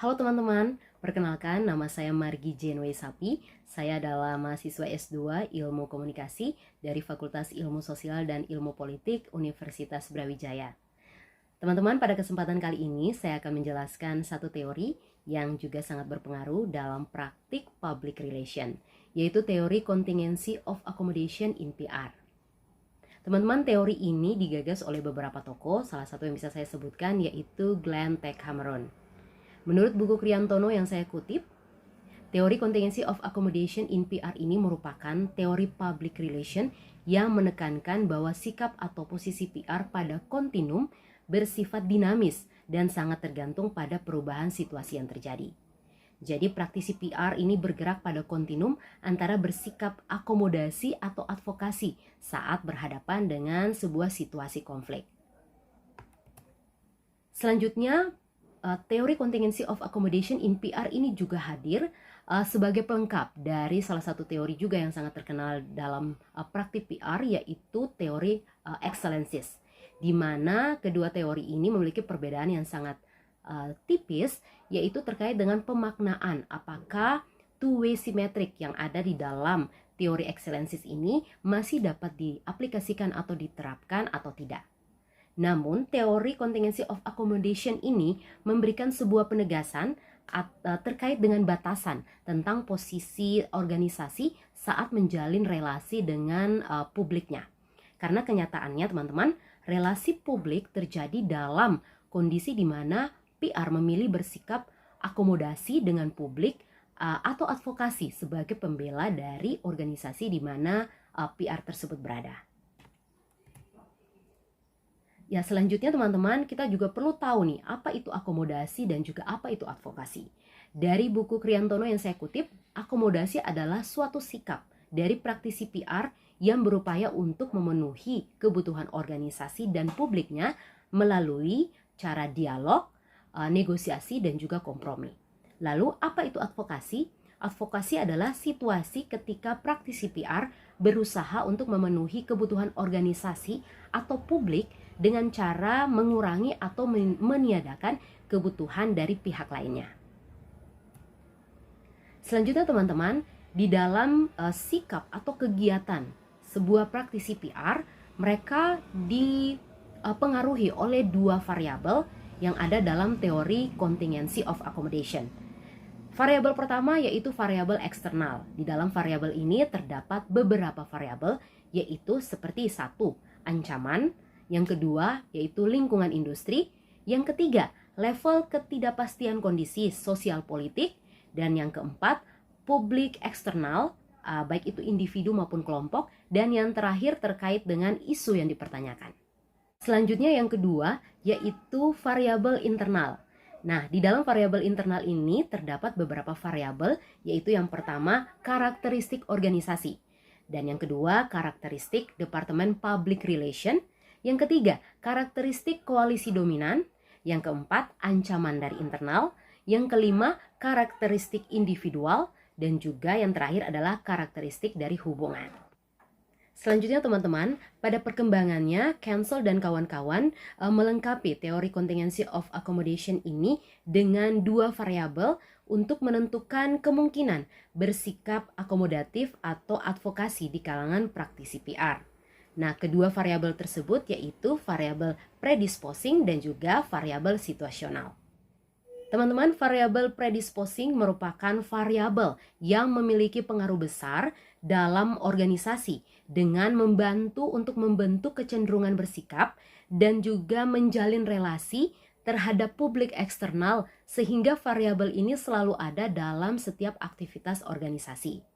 Halo teman-teman, perkenalkan nama saya Margi Jenwe Sapi. Saya adalah mahasiswa S2 Ilmu Komunikasi dari Fakultas Ilmu Sosial dan Ilmu Politik Universitas Brawijaya. Teman-teman, pada kesempatan kali ini saya akan menjelaskan satu teori yang juga sangat berpengaruh dalam praktik public relation, yaitu teori contingency of accommodation in PR. Teman-teman, teori ini digagas oleh beberapa tokoh, salah satu yang bisa saya sebutkan yaitu Glenn T. Cameron. Menurut buku Kriantono yang saya kutip, teori contingency of accommodation in PR ini merupakan teori public relation yang menekankan bahwa sikap atau posisi PR pada kontinum bersifat dinamis dan sangat tergantung pada perubahan situasi yang terjadi. Jadi praktisi PR ini bergerak pada kontinum antara bersikap akomodasi atau advokasi saat berhadapan dengan sebuah situasi konflik. Selanjutnya, teori contingency of accommodation in PR ini juga hadir sebagai pelengkap dari salah satu teori juga yang sangat terkenal dalam praktik PR, yaitu teori excellences, di mana kedua teori ini memiliki perbedaan yang sangat tipis, yaitu terkait dengan pemaknaan apakah two-way symmetric yang ada di dalam teori excellences ini masih dapat diaplikasikan atau diterapkan atau tidak. Namun, teori contingency of accommodation ini memberikan sebuah penegasan terkait dengan batasan tentang posisi organisasi saat menjalin relasi dengan publiknya. Karena kenyataannya, teman-teman, relasi publik terjadi dalam kondisi di mana PR memilih bersikap akomodasi dengan publik atau advokasi sebagai pembela dari organisasi di mana PR tersebut berada. Ya, selanjutnya teman-teman, kita juga perlu tahu nih, apa itu akomodasi dan juga apa itu advokasi. Dari buku Kriantono yang saya kutip, akomodasi adalah suatu sikap dari praktisi PR yang berupaya untuk memenuhi kebutuhan organisasi dan publiknya melalui cara dialog, negosiasi, dan juga kompromi. Lalu, apa itu advokasi? Advokasi adalah situasi ketika praktisi PR berusaha untuk memenuhi kebutuhan organisasi atau publik dengan cara mengurangi atau meniadakan kebutuhan dari pihak lainnya. Selanjutnya teman-teman, di dalam sikap atau kegiatan sebuah praktisi PR, mereka dipengaruhi oleh dua variabel yang ada dalam teori contingency of accommodation. Variabel pertama yaitu variabel eksternal. Di dalam variabel ini terdapat beberapa variabel, yaitu seperti satu, ancaman, yang kedua yaitu lingkungan industri, yang ketiga level ketidakpastian kondisi sosial politik, dan yang keempat publik eksternal, baik itu individu maupun kelompok, dan yang terakhir terkait dengan isu yang dipertanyakan. Selanjutnya yang kedua yaitu variabel internal. Nah, di dalam variabel internal ini terdapat beberapa variabel, yaitu yang pertama karakteristik organisasi, dan yang kedua karakteristik Departemen Public Relation, yang ketiga karakteristik koalisi dominan, yang keempat ancaman dari internal, yang kelima karakteristik individual, dan juga yang terakhir adalah karakteristik dari hubungan. Selanjutnya teman-teman, pada perkembangannya Cancel dan kawan-kawan melengkapi teori contingency of accommodation ini dengan dua variabel untuk menentukan kemungkinan bersikap akomodatif atau advokasi di kalangan praktisi PR. Nah, kedua variabel tersebut yaitu variabel predisposing dan juga variabel situasional. Teman-teman, variabel predisposing merupakan variabel yang memiliki pengaruh besar dalam organisasi dengan membantu untuk membentuk kecenderungan bersikap dan juga menjalin relasi terhadap publik eksternal, sehingga variabel ini selalu ada dalam setiap aktivitas organisasi.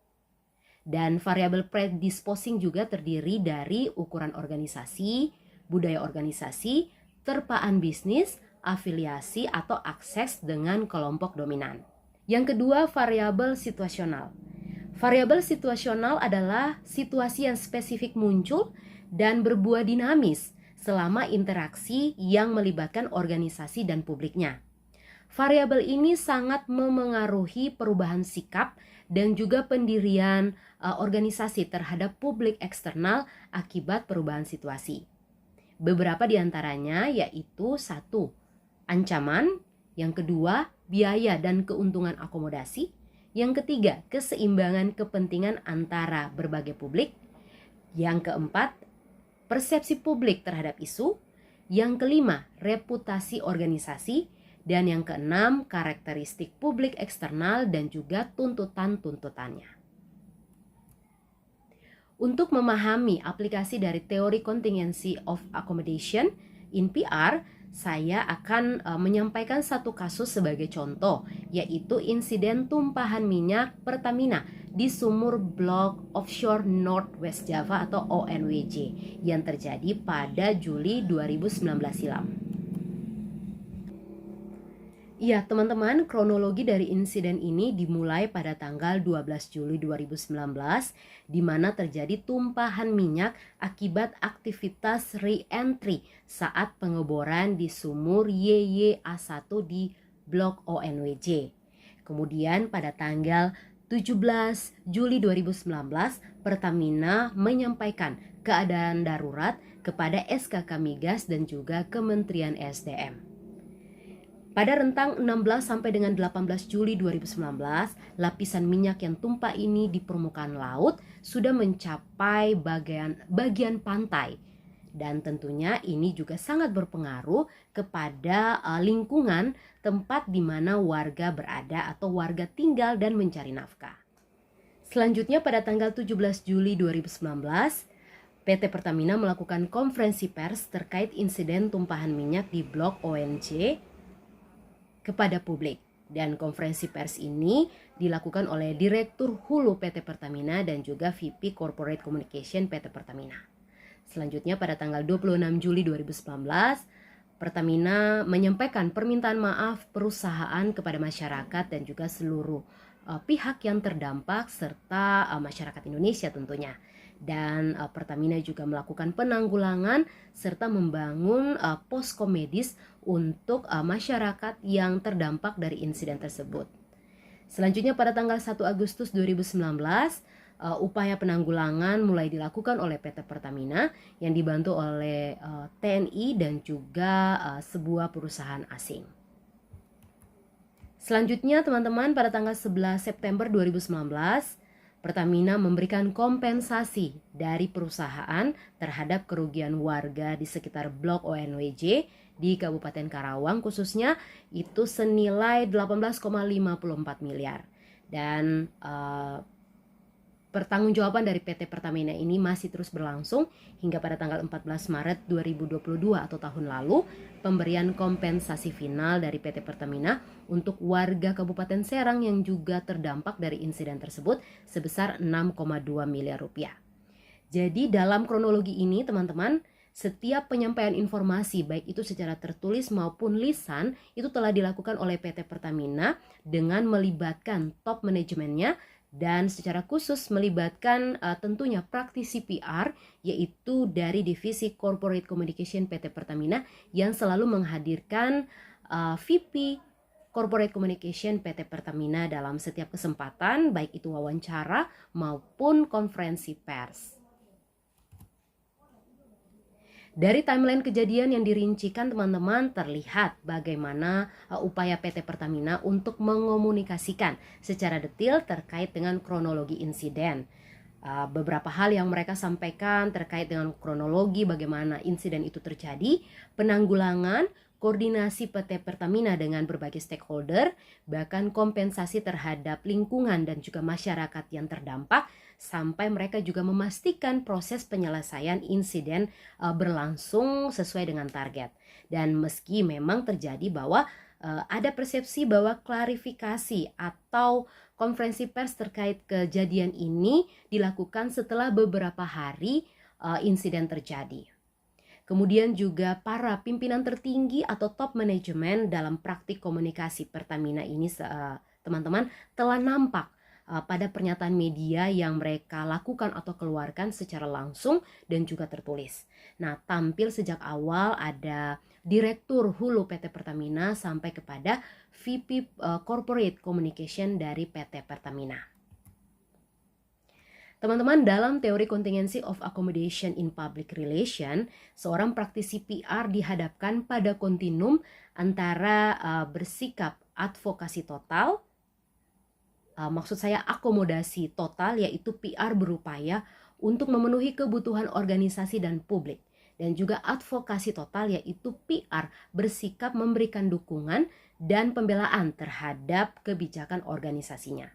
Dan variabel predisposing juga terdiri dari ukuran organisasi, budaya organisasi, terpaan bisnis, afiliasi atau akses dengan kelompok dominan. Yang kedua, variabel situasional. Variabel situasional adalah situasi yang spesifik muncul dan berbuah dinamis selama interaksi yang melibatkan organisasi dan publiknya. Variabel ini sangat memengaruhi perubahan sikap dan juga pendirian organisasi terhadap publik eksternal akibat perubahan situasi. Beberapa di antaranya yaitu satu, ancaman, Yang kedua, biaya dan keuntungan akomodasi. Yang ketiga, keseimbangan kepentingan antara berbagai publik. Yang keempat, persepsi publik terhadap isu. Yang kelima, reputasi organisasi. Dan yang keenam, karakteristik publik eksternal dan juga tuntutan-tuntutannya. Untuk memahami aplikasi dari teori contingency of accommodation in PR, saya akan menyampaikan satu kasus sebagai contoh, yaitu insiden tumpahan minyak Pertamina di sumur blok offshore North West Java atau ONWJ yang terjadi pada Juli 2019 silam. Ya, teman-teman, kronologi dari insiden ini dimulai pada tanggal 12 Juli 2019, di mana terjadi tumpahan minyak akibat aktivitas re-entry saat pengeboran di sumur YYA1 di blok ONWJ. Kemudian pada tanggal 17 Juli 2019, Pertamina menyampaikan keadaan darurat kepada SKK Migas dan juga Kementerian SDM. Pada rentang 16 sampai dengan 18 Juli 2019, lapisan minyak yang tumpah ini di permukaan laut sudah mencapai bagian pantai. Dan tentunya ini juga sangat berpengaruh kepada lingkungan tempat di mana warga berada atau warga tinggal dan mencari nafkah. Selanjutnya pada tanggal 17 Juli 2019, PT Pertamina melakukan konferensi pers terkait insiden tumpahan minyak di blok ONJ kepada publik, dan konferensi pers ini dilakukan oleh Direktur Hulu PT Pertamina dan juga VP Corporate Communication PT Pertamina. Selanjutnya pada tanggal 26 Juli 2019, Pertamina menyampaikan permintaan maaf perusahaan kepada masyarakat dan juga seluruh pihak yang terdampak serta masyarakat Indonesia tentunya. Dan Pertamina juga melakukan penanggulangan serta membangun posko medis untuk masyarakat yang terdampak dari insiden tersebut. Selanjutnya pada tanggal 1 Agustus 2019, upaya penanggulangan mulai dilakukan oleh PT Pertamina yang dibantu oleh TNI dan juga sebuah perusahaan asing. Selanjutnya teman-teman, pada tanggal 11 September 2019, Pertamina memberikan kompensasi dari perusahaan terhadap kerugian warga di sekitar blok ONWJ di Kabupaten Karawang khususnya itu senilai 18,54 miliar. Dan pertanggungjawaban dari PT Pertamina ini masih terus berlangsung hingga pada tanggal 14 Maret 2022 atau tahun lalu, pemberian kompensasi final dari PT Pertamina untuk warga Kabupaten Serang yang juga terdampak dari insiden tersebut sebesar 6,2 miliar rupiah. Jadi dalam kronologi ini teman-teman, setiap penyampaian informasi baik itu secara tertulis maupun lisan itu telah dilakukan oleh PT Pertamina dengan melibatkan top manajemennya dan secara khusus melibatkan tentunya praktisi PR yaitu dari divisi Corporate Communication PT Pertamina yang selalu menghadirkan VP Corporate Communication PT Pertamina dalam setiap kesempatan baik itu wawancara maupun konferensi pers. Dari timeline kejadian yang dirincikan teman-teman terlihat bagaimana upaya PT Pertamina untuk mengomunikasikan secara detail terkait dengan kronologi insiden. Beberapa hal yang mereka sampaikan terkait dengan kronologi bagaimana insiden itu terjadi, penanggulangan, koordinasi PT Pertamina dengan berbagai stakeholder, bahkan kompensasi terhadap lingkungan dan juga masyarakat yang terdampak, sampai mereka juga memastikan proses penyelesaian insiden berlangsung sesuai dengan target. Dan meski memang terjadi bahwa ada persepsi bahwa klarifikasi atau konferensi pers terkait kejadian ini dilakukan setelah beberapa hari insiden terjadi. Kemudian juga para pimpinan tertinggi atau top manajemen dalam praktik komunikasi Pertamina ini teman-teman telah nampak pada pernyataan media yang mereka lakukan atau keluarkan secara langsung dan juga tertulis. Nah, tampil sejak awal ada Direktur Hulu PT Pertamina sampai kepada VP Corporate Communication dari PT Pertamina. Teman-teman, dalam teori contingency of accommodation in public relation, seorang praktisi PR dihadapkan pada kontinum antara bersikap advokasi total, maksud saya akomodasi total, yaitu PR berupaya untuk memenuhi kebutuhan organisasi dan publik, dan juga advokasi total, yaitu PR bersikap memberikan dukungan dan pembelaan terhadap kebijakan organisasinya.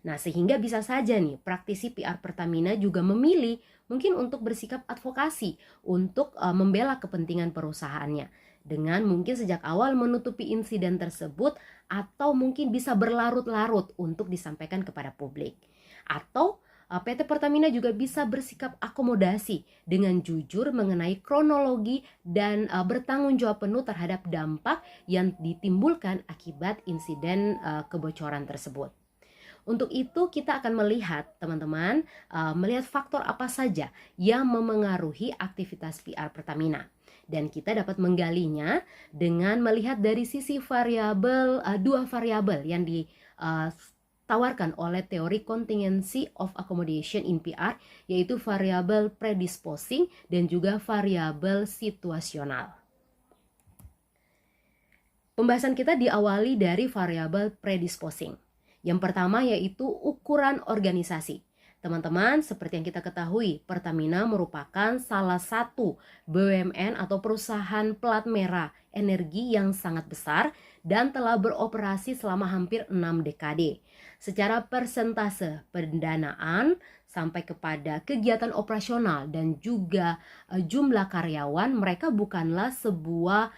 Nah, sehingga bisa saja nih praktisi PR Pertamina juga memilih mungkin untuk bersikap advokasi untuk membela kepentingan perusahaannya, dengan mungkin sejak awal menutupi insiden tersebut, atau mungkin bisa berlarut-larut untuk disampaikan kepada publik. Atau PT Pertamina juga bisa bersikap akomodasi dengan jujur mengenai kronologi dan bertanggung jawab penuh terhadap dampak yang ditimbulkan akibat insiden kebocoran tersebut. Untuk itu kita akan melihat, teman-teman, melihat faktor apa saja yang memengaruhi aktivitas PR Pertamina. Dan kita dapat menggalinya dengan melihat dari sisi variabel, dua variabel yang ditawarkan oleh teori contingency of accommodation in PR, yaitu variabel predisposing dan juga variabel situasional. Pembahasan kita diawali dari variabel predisposing. Yang pertama yaitu ukuran organisasi. Teman-teman, seperti yang kita ketahui, Pertamina merupakan salah satu BUMN atau perusahaan plat merah energi yang sangat besar dan telah beroperasi selama hampir 6 dekade. Secara persentase pendanaan sampai kepada kegiatan operasional dan juga jumlah karyawan, mereka bukanlah sebuah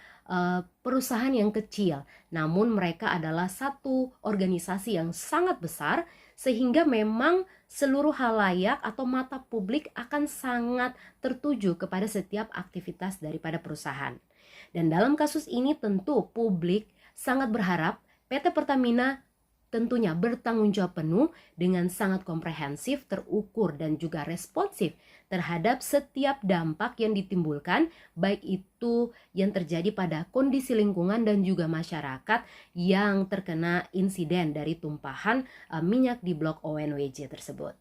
perusahaan yang kecil, namun mereka adalah satu organisasi yang sangat besar, sehingga memang seluruh halayak atau mata publik akan sangat tertuju kepada setiap aktivitas daripada perusahaan. Dan dalam kasus ini tentu publik sangat berharap PT Pertamina tentunya bertanggung jawab penuh dengan sangat komprehensif, terukur, dan juga responsif terhadap setiap dampak yang ditimbulkan, baik itu yang terjadi pada kondisi lingkungan dan juga masyarakat yang terkena insiden dari tumpahan minyak di blok ONWJ tersebut.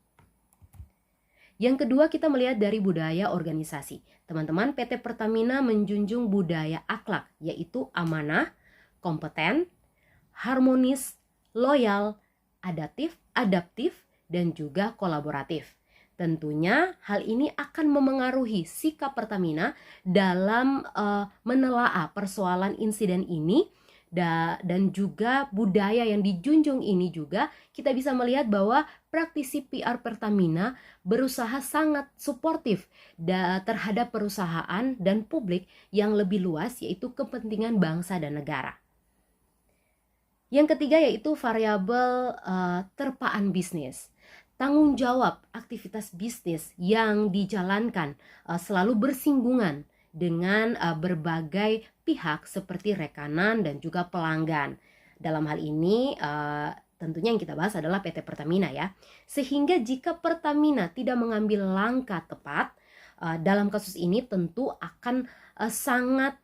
Yang kedua, kita melihat dari budaya organisasi. Teman-teman, PT Pertamina menjunjung budaya akhlak, yaitu amanah, kompeten, harmonis, loyal, adaptif, dan juga kolaboratif. Tentunya hal ini akan memengaruhi sikap Pertamina dalam menelaah persoalan insiden ini, dan juga budaya yang dijunjung ini juga kita bisa melihat bahwa praktisi PR Pertamina berusaha sangat suportif terhadap perusahaan dan publik yang lebih luas, yaitu kepentingan bangsa dan negara. Yang ketiga yaitu variabel terpaan bisnis. Tanggung jawab aktivitas bisnis yang dijalankan selalu bersinggungan dengan berbagai pihak seperti rekanan dan juga pelanggan. Dalam hal ini tentunya yang kita bahas adalah PT Pertamina ya. Sehingga jika Pertamina tidak mengambil langkah tepat, dalam kasus ini tentu akan sangat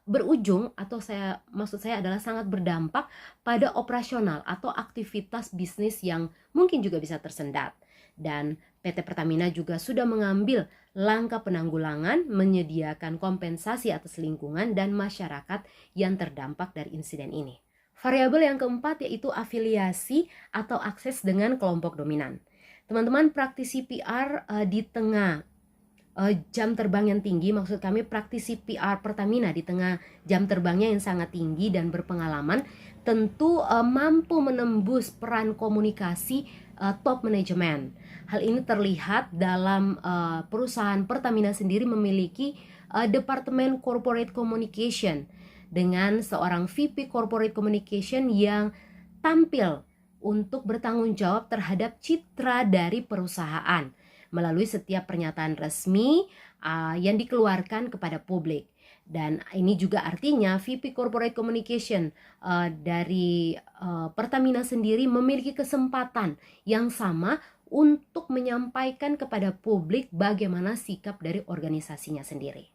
berujung, atau maksud saya adalah sangat berdampak pada operasional atau aktivitas bisnis yang mungkin juga bisa tersendat. Dan PT Pertamina juga sudah mengambil langkah penanggulangan, menyediakan kompensasi atas lingkungan dan masyarakat yang terdampak dari insiden ini. Variabel yang keempat yaitu afiliasi atau akses dengan kelompok dominan. Teman-teman, praktisi PR di tengah jam terbang yang tinggi, maksud kami praktisi PR Pertamina di tengah jam terbangnya yang sangat tinggi dan berpengalaman, tentu mampu menembus peran komunikasi top manajemen. Hal ini terlihat dalam perusahaan Pertamina sendiri memiliki Departemen Corporate Communication dengan seorang VP Corporate Communication yang tampil untuk bertanggung jawab terhadap citra dari perusahaan melalui setiap pernyataan resmi yang dikeluarkan kepada publik. Dan ini juga artinya VP Corporate Communication dari Pertamina sendiri memiliki kesempatan yang sama untuk menyampaikan kepada publik bagaimana sikap dari organisasinya sendiri.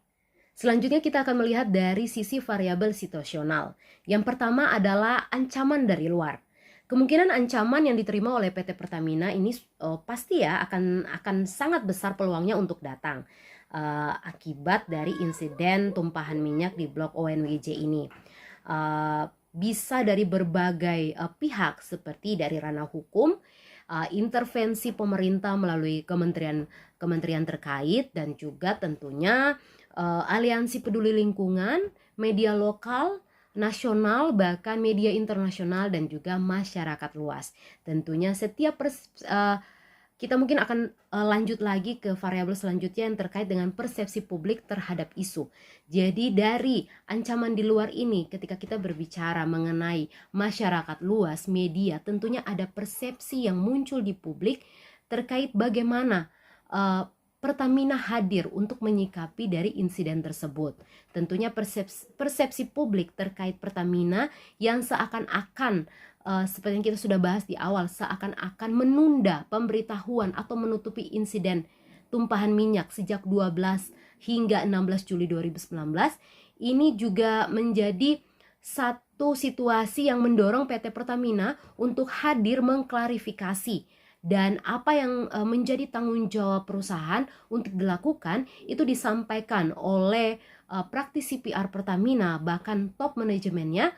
Selanjutnya kita akan melihat dari sisi variabel situasional. Yang pertama adalah ancaman dari luar. Kemungkinan ancaman yang diterima oleh PT Pertamina ini pasti ya akan sangat besar peluangnya untuk datang akibat dari insiden tumpahan minyak di Blok ONWJ ini. Bisa dari berbagai pihak seperti dari ranah hukum, intervensi pemerintah melalui kementerian terkait, dan juga tentunya aliansi peduli lingkungan, media lokal, nasional, bahkan media internasional, dan juga masyarakat luas. Tentunya kita mungkin akan lanjut lagi ke variabel selanjutnya yang terkait dengan persepsi publik terhadap isu. Jadi dari ancaman di luar ini, ketika kita berbicara mengenai masyarakat luas, media, tentunya ada persepsi yang muncul di publik terkait bagaimana Pertamina hadir untuk menyikapi dari insiden tersebut. Tentunya persepsi publik terkait Pertamina yang seakan-akan seperti yang kita sudah bahas di awal, seakan-akan menunda pemberitahuan atau menutupi insiden tumpahan minyak sejak 12 hingga 16 Juli 2019, ini juga menjadi satu situasi yang mendorong PT Pertamina untuk hadir mengklarifikasi, dan apa yang menjadi tanggung jawab perusahaan untuk dilakukan itu disampaikan oleh praktisi PR Pertamina, bahkan top manajemennya,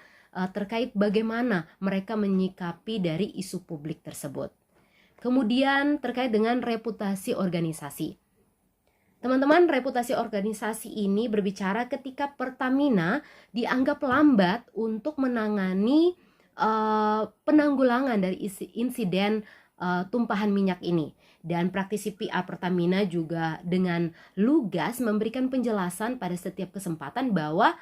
terkait bagaimana mereka menyikapi dari isu publik tersebut. Kemudian terkait dengan reputasi organisasi. Teman-teman, reputasi organisasi ini berbicara ketika Pertamina dianggap lambat untuk menangani penanggulangan dari insiden tumpahan minyak ini. Dan praktisi PR Pertamina juga dengan lugas memberikan penjelasan pada setiap kesempatan bahwa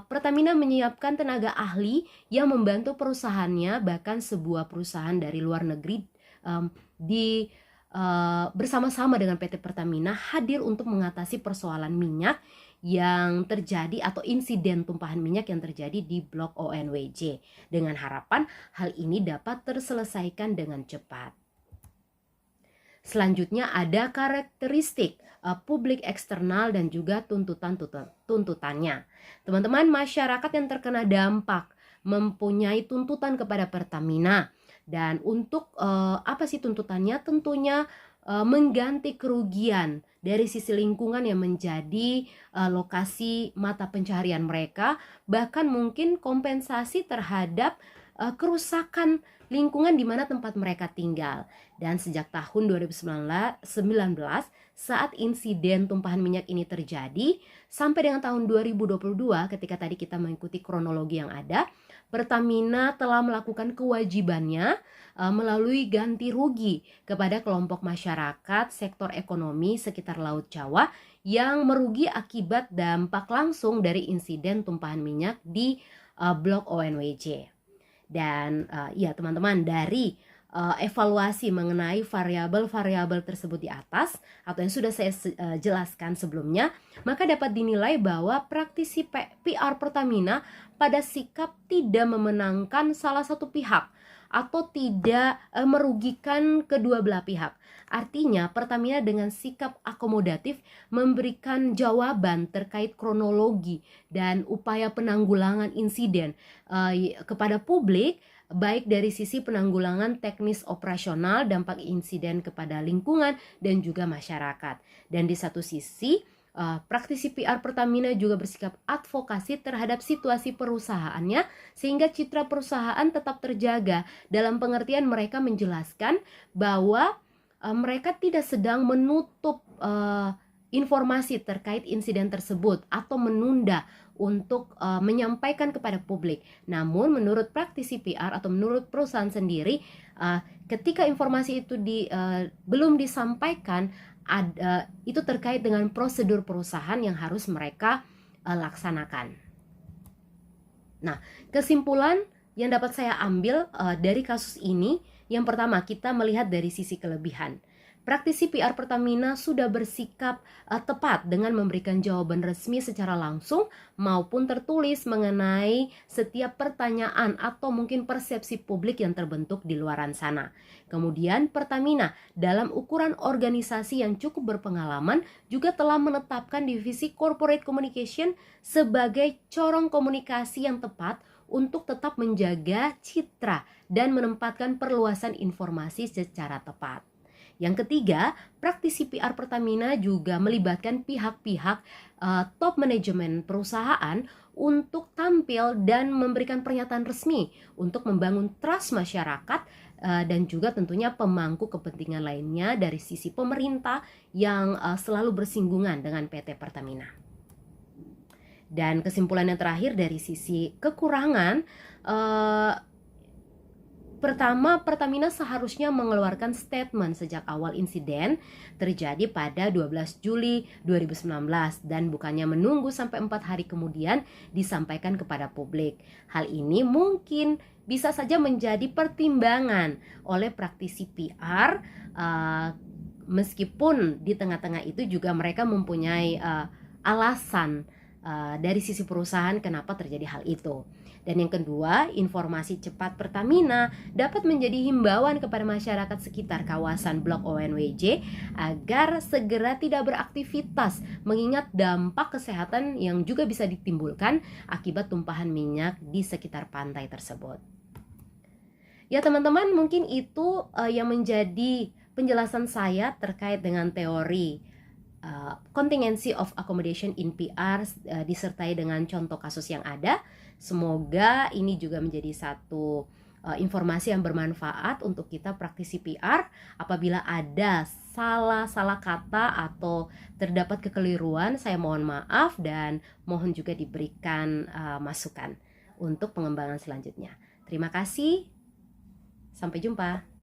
Pertamina menyiapkan tenaga ahli yang membantu perusahaannya, bahkan sebuah perusahaan dari luar negeri bersama-sama dengan PT Pertamina hadir untuk mengatasi persoalan minyak yang terjadi atau insiden tumpahan minyak yang terjadi di Blok ONWJ, dengan harapan hal ini dapat terselesaikan dengan cepat. Selanjutnya ada karakteristik publik eksternal dan juga tuntutannya. Teman-teman, masyarakat yang terkena dampak mempunyai tuntutan kepada Pertamina, dan untuk apa sih tuntutannya? Tentunya mengganti kerugian dari sisi lingkungan yang menjadi lokasi mata pencaharian mereka, bahkan mungkin kompensasi terhadap kerusakan lingkungan di mana tempat mereka tinggal. Dan sejak tahun 2019 saat insiden tumpahan minyak ini terjadi sampai dengan tahun 2022, ketika tadi kita mengikuti kronologi yang ada, Pertamina telah melakukan kewajibannya melalui ganti rugi kepada kelompok masyarakat sektor ekonomi sekitar Laut Jawa yang merugi akibat dampak langsung dari insiden tumpahan minyak di Blok ONWJ. Dan ya teman-teman, dari evaluasi mengenai variabel-variabel tersebut di atas atau yang sudah saya jelaskan sebelumnya, maka dapat dinilai bahwa praktisi PR Pertamina pada sikap tidak memenangkan salah satu pihak atau tidak merugikan kedua belah pihak. Artinya Pertamina dengan sikap akomodatif memberikan jawaban terkait kronologi dan upaya penanggulangan insiden kepada publik, baik dari sisi penanggulangan teknis operasional, dampak insiden kepada lingkungan dan juga masyarakat. Dan di satu sisi praktisi PR Pertamina juga bersikap advokasi terhadap situasi perusahaannya sehingga citra perusahaan tetap terjaga, dalam pengertian mereka menjelaskan bahwa mereka tidak sedang menutup informasi terkait insiden tersebut atau menunda untuk menyampaikan kepada publik. Namun menurut praktisi PR atau menurut perusahaan sendiri, ketika informasi itu belum disampaikan, itu terkait dengan prosedur perusahaan yang harus mereka laksanakan. Nah, kesimpulan yang dapat saya ambil dari kasus ini, yang pertama kita melihat dari sisi kelebihan. Praktisi PR Pertamina sudah bersikap tepat dengan memberikan jawaban resmi secara langsung maupun tertulis mengenai setiap pertanyaan atau mungkin persepsi publik yang terbentuk di luaran sana. Kemudian Pertamina dalam ukuran organisasi yang cukup berpengalaman juga telah menetapkan divisi Corporate Communication sebagai corong komunikasi yang tepat untuk tetap menjaga citra dan menempatkan perluasan informasi secara tepat. Yang ketiga, praktisi PR Pertamina juga melibatkan pihak-pihak top manajemen perusahaan untuk tampil dan memberikan pernyataan resmi untuk membangun trust masyarakat dan juga tentunya pemangku kepentingan lainnya dari sisi pemerintah yang selalu bersinggungan dengan PT Pertamina. Dan kesimpulan yang terakhir dari sisi kekurangan, pertama, Pertamina seharusnya mengeluarkan statement sejak awal insiden terjadi pada 12 Juli 2019 dan bukannya menunggu sampai 4 hari kemudian disampaikan kepada publik. Hal ini mungkin bisa saja menjadi pertimbangan oleh praktisi PR, meskipun di tengah-tengah itu juga mereka mempunyai alasan dari sisi perusahaan kenapa terjadi hal itu. Dan yang kedua, informasi cepat Pertamina dapat menjadi himbauan kepada masyarakat sekitar kawasan Blok ONWJ agar segera tidak beraktivitas, mengingat dampak kesehatan yang juga bisa ditimbulkan akibat tumpahan minyak di sekitar pantai tersebut. Ya teman-teman, mungkin itu yang menjadi penjelasan saya terkait dengan teori contingency of accommodation in PR disertai dengan contoh kasus yang ada. Semoga ini juga menjadi satu informasi yang bermanfaat untuk kita praktisi PR. Apabila ada salah kata atau terdapat kekeliruan, saya mohon maaf dan mohon juga diberikan masukan untuk pengembangan selanjutnya. Terima kasih, sampai jumpa.